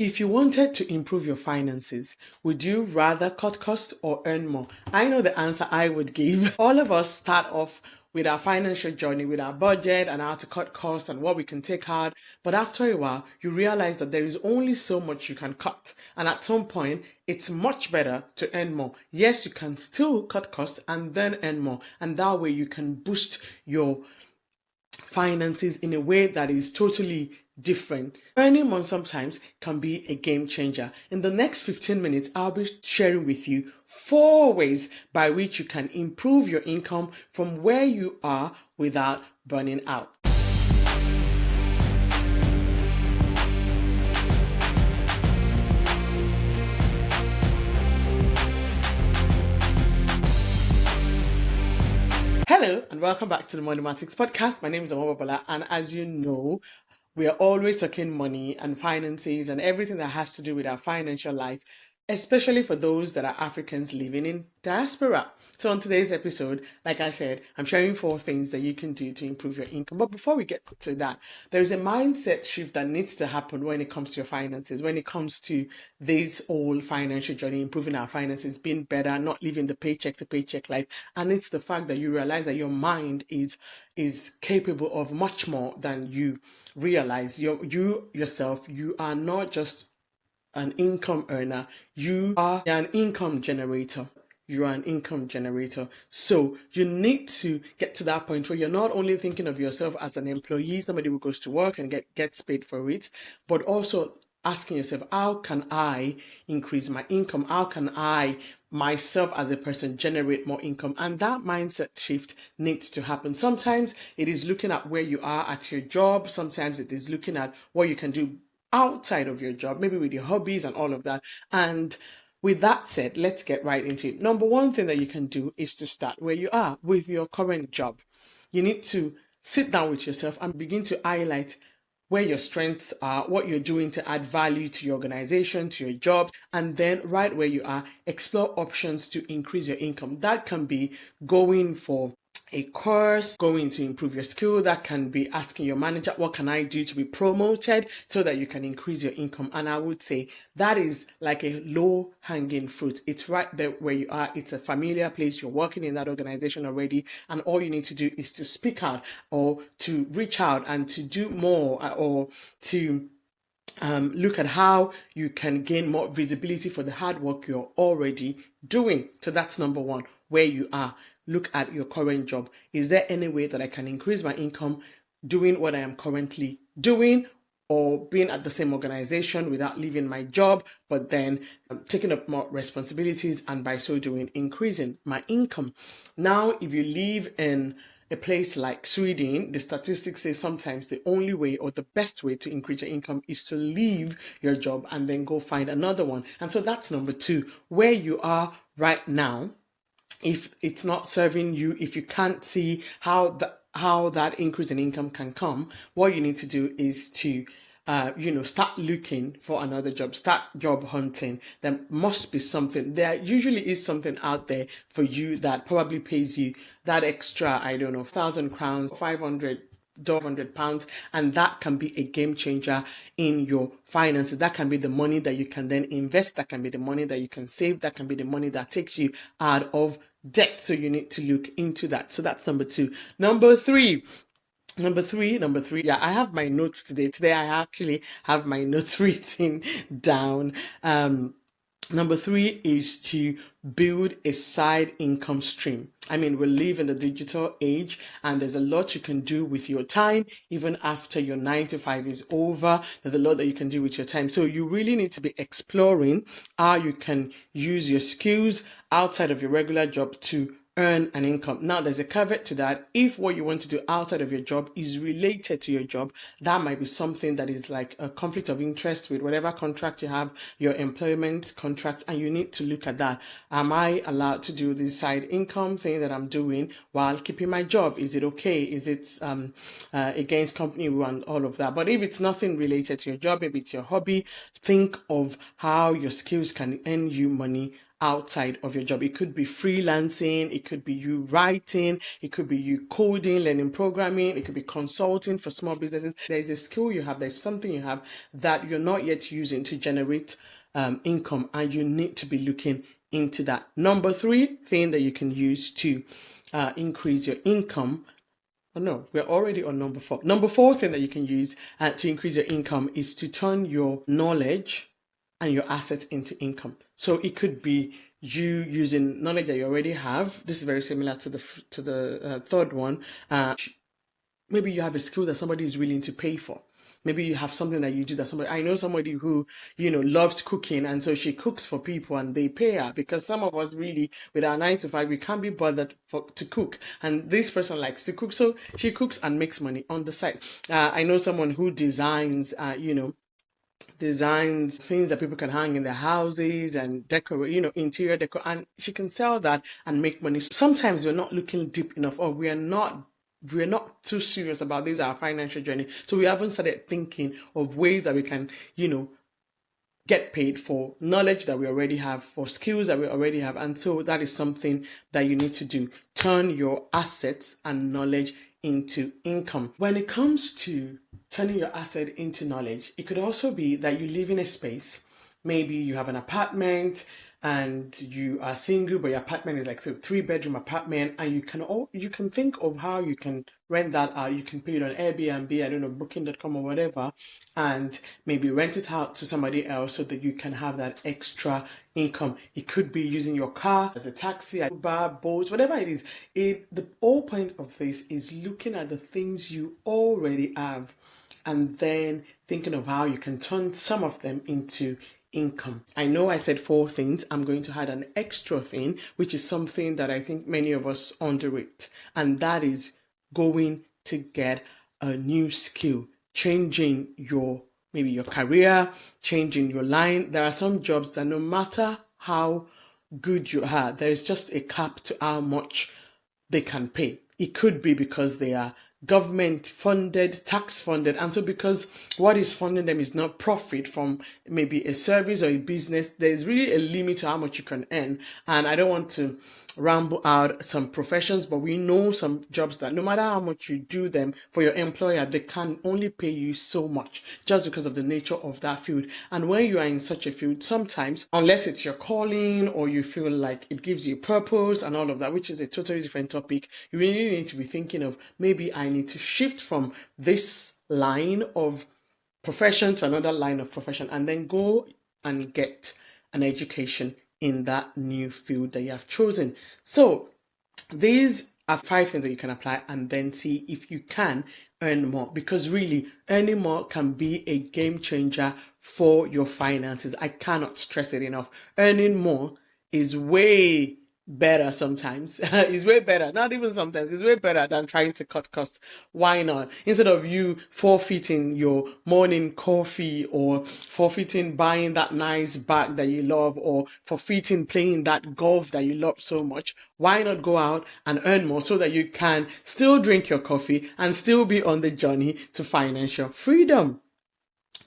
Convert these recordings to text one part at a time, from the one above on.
If you wanted to improve your finances, would you rather cut costs or earn more? I know the answer I would give. All of us start off with our financial journey, with our budget and how to cut costs and what we can take out. But after a while, you realize that there is only so much you can cut. And at some point, it's much better to earn more. Yes, you can still cut costs and then earn more. And that way you can boost your finances in a way that is totally different. Earning more sometimes can be a game changer. In the next 15 minutes, I'll be sharing with you 4 ways by which you can improve your income from where you are without burning out. Hello and welcome back to the Moneymatics Podcast. My name is Omobobola, and as you know, we are always talking money and finances and everything that has to do with our financial life, especially for those that are Africans living in diaspora. So on today's episode, like I said, I'm sharing 4 things that you can do to improve your income. But before we get to that, there's a mindset shift that needs to happen when it comes to your finances, when it comes to this whole financial journey, improving our finances, being better, not living the paycheck to paycheck life. And it's the fact that you realize that your mind is capable of much more than you realize. You yourself, you are not just an income earner, you are an income generator. You are an income generator. So you need to get to that point where you're not only thinking of yourself as an employee, somebody who goes to work and gets paid for it, but also asking yourself, how can I increase my income? How can I myself as a person generate more income? And that mindset shift needs to happen. Sometimes it is looking at where you are at your job. Sometimes it is looking at what you can do outside of your job, maybe with your hobbies and all of that. And with that said, let's get right into it. Number 1 thing that you can do is to start where you are with your current job. You need to sit down with yourself and begin to highlight where your strengths are, what you're doing to add value to your organization, to your job, and then right where you are, explore options to increase your income. That can be going for a course, going to improve your skill. That can be asking your manager, what can I do to be promoted so that you can increase your income? And I would say that is like a low hanging fruit. It's right there where you are. It's a familiar place. You're working in that organization already. And all you need to do is to speak out or to reach out and to do more or to look at how you can gain more visibility for the hard work you're already doing. So that's number 1, where you are. Look at your current job. Is there any way that I can increase my income doing what I am currently doing, or being at the same organization without leaving my job, but then taking up more responsibilities and by so doing increasing my income? Now, if you live in a place like Sweden, the statistics say sometimes the only way or the best way to increase your income is to leave your job and then go find another one. And so that's number 2, where you are right now. If it's not serving you, if you can't see how that increase in income can come, what you need to do is to start looking for another job, start job hunting. There must be something. There usually is something out there for you that probably pays you that extra, I don't know, 1,000 crowns, 500 £1,200, and that can be a game changer in your finances. That can be the money that you can then invest. That can be the money that you can save. That can be the money that takes you out of debt. So you need to look into that. So that's number 2. Number three. Yeah, I have my notes today. Today I actually have my notes written down. Number 3 is to build a side income stream. I mean, we live in the digital age and there's a lot you can do with your time. Even after your 9 to 5 is over, there's a lot that you can do with your time. So you really need to be exploring how you can use your skills outside of your regular job to earn an income. Now, there's a caveat to that. If what you want to do outside of your job is related to your job, that might be something that is like a conflict of interest with whatever contract you have, your employment contract, and you need to look at that. Am I allowed to do this side income thing that I'm doing while keeping my job? Is it okay? Is it against company rule and all of that? But if it's nothing related to your job, maybe it's your hobby, think of how your skills can earn you money outside of your job. It could be freelancing, it could be you writing, it could be you coding, learning programming, it could be consulting for small businesses. There's a skill you have, there's something you have that you're not yet using to generate income, and you need to be looking into that. Number 3 thing that you can use to increase your income. Oh no, we're already on number 4. Number 4 thing that you can use to increase your income is to turn your knowledge and your assets into income. So it could be you using knowledge that you already have. This is very similar to the third one. Maybe you have a skill that somebody is willing to pay for. Maybe you have something that you do that somebody, I know somebody who, loves cooking, and so she cooks for people and they pay her, because some of us really, with our 9 to 5, we can't be bothered to cook. And this person likes to cook, so she cooks and makes money on the side. I know someone who designs, designs things that people can hang in their houses and decorate, interior decor, and she can sell that and make money. Sometimes we're not looking deep enough, or we're not too serious about this, our financial journey. So we haven't started thinking of ways that we can, get paid for knowledge that we already have, for skills that we already have. And so that is something that you need to do. Turn your assets and knowledge into income. When it comes to turning your asset into knowledge, it could also be that you live in a space. Maybe you have an apartment and you are single, but your apartment is like a 3-bedroom apartment, and you can think of how you can rent that out. You can put it on Airbnb, I don't know, Booking.com or whatever, and maybe rent it out to somebody else so that you can have that extra income. It could be using your car as a taxi, Uber, Bolt, whatever it is. The whole point of this is looking at the things you already have and then thinking of how you can turn some of them into income. I know I said 4 things. I'm going to add an extra thing, which is something that I think many of us underrate, and that is going to get a new skill, changing your career, changing your line. There are some jobs that no matter how good you are, there is just a cap to how much they can pay. It could be because they are government funded, tax funded, and so because what is funding them is not profit from maybe a service or a business, there's really a limit to how much you can earn. And I don't want to ramble out some professions, but we know some jobs that no matter how much you do them for your employer, they can only pay you so much just because of the nature of that field. And when you are in such a field, sometimes, unless it's your calling or you feel like it gives you purpose and all of that, which is a totally different topic, you really need to be thinking of, maybe I need to shift from this line of profession to another line of profession, and then go and get an education in that new field that you have chosen. So these are 5 things that you can apply, and then see if you can earn more, because really earning more can be a game changer for your finances. I cannot stress it enough. Earning more is way better sometimes. It's way better. Not even sometimes. It's way better than trying to cut costs. Why not? Instead of you forfeiting your morning coffee, or forfeiting buying that nice bag that you love, or forfeiting playing that golf that you love so much, why not go out and earn more so that you can still drink your coffee and still be on the journey to financial freedom?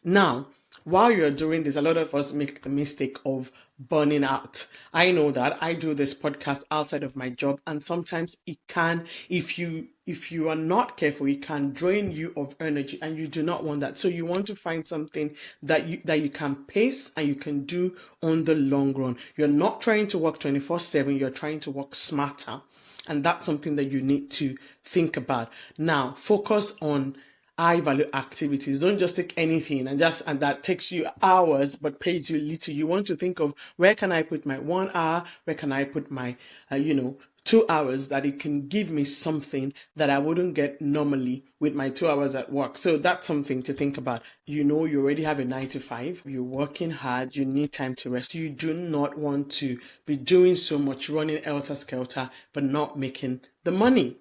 Now, while you're doing this, a lot of us make the mistake of burning out. I know that. I do this podcast outside of my job, and sometimes it can, if you are not careful, it can drain you of energy, and you do not want that. So you want to find something that you can pace and you can do on the long run. You're not trying to work 24/7, you're trying to work smarter. And that's something that you need to think about. Now, focus on high value activities. Don't just take anything and that takes you hours but pays you little. You want to think of, where can I put my 1 hour? Where can I put my 2 hours, that it can give me something that I wouldn't get normally with my 2 hours at work. So that's something to think about. You already have a 9 to 5. You're working hard. You need time to rest. You do not want to be doing so much, running helter skelter, but not making the money.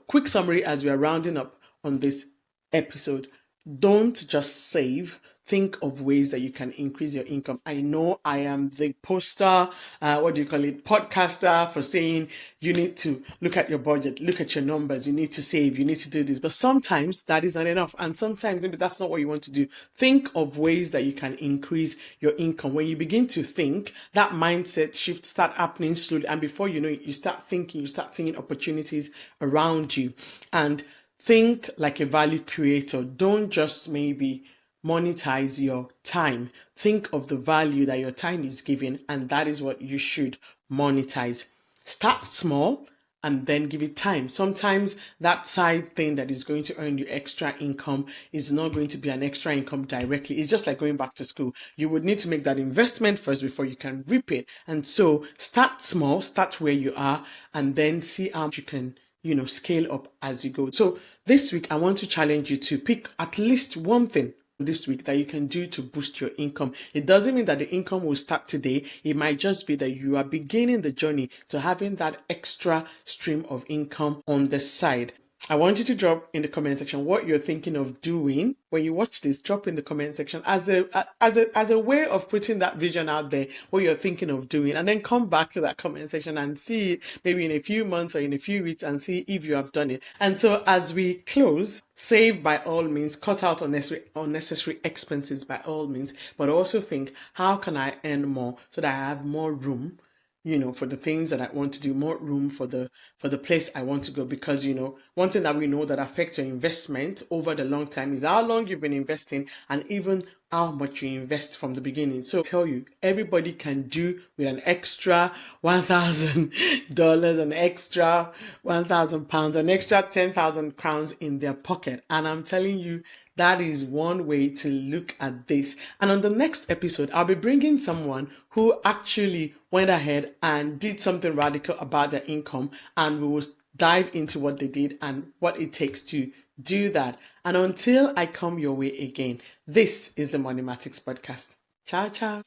Quick summary as we are rounding up on this episode. Don't just save think of ways that you can increase your income. I know I am the podcaster for saying you need to look at your budget, look at your numbers, you need to save, you need to do this. But sometimes that is not enough. And sometimes maybe that's not what you want to do. Think of ways that you can increase your income. When you begin to think, that mindset shift start happening slowly. And before you know it, you start seeing opportunities around you. And think like a value creator. Don't just maybe monetize your time. Think of the value that your time is giving, and that is what you should monetize. Start small and then give it time. Sometimes that side thing that is going to earn you extra income is not going to be an extra income directly. It's just like going back to school. You would need to make that investment first before you can reap it. And so start small, start where you are, and then see how you can scale up as you go. So this week, I want to challenge you to pick at least one thing this week that you can do to boost your income. It doesn't mean that the income will start today. It might just be that you are beginning the journey to having that extra stream of income on the side. I want you to drop in the comment section what you're thinking of doing when you watch this. Drop in the comment section as a way of putting that vision out there, what you're thinking of doing, and then come back to that comment section and see it maybe in a few months or in a few weeks and see if you have done it. And so as we close, save by all means, cut out unnecessary expenses by all means, but also think, how can I earn more so that I have more room for the things that I want to do, more room for the place I want to go. Because, one thing that we know that affects your investment over the long time is how long you've been investing and even how much you invest from the beginning. So I tell you, everybody can do with an extra $1,000, an extra £1,000, an extra 10,000 crowns in their pocket. And I'm telling you, that is one way to look at this. And on the next episode, I'll be bringing someone who actually went ahead and did something radical about their income, and we will dive into what they did and what it takes to do that. And until I come your way again, this is the Moneymatics Podcast. Ciao, ciao.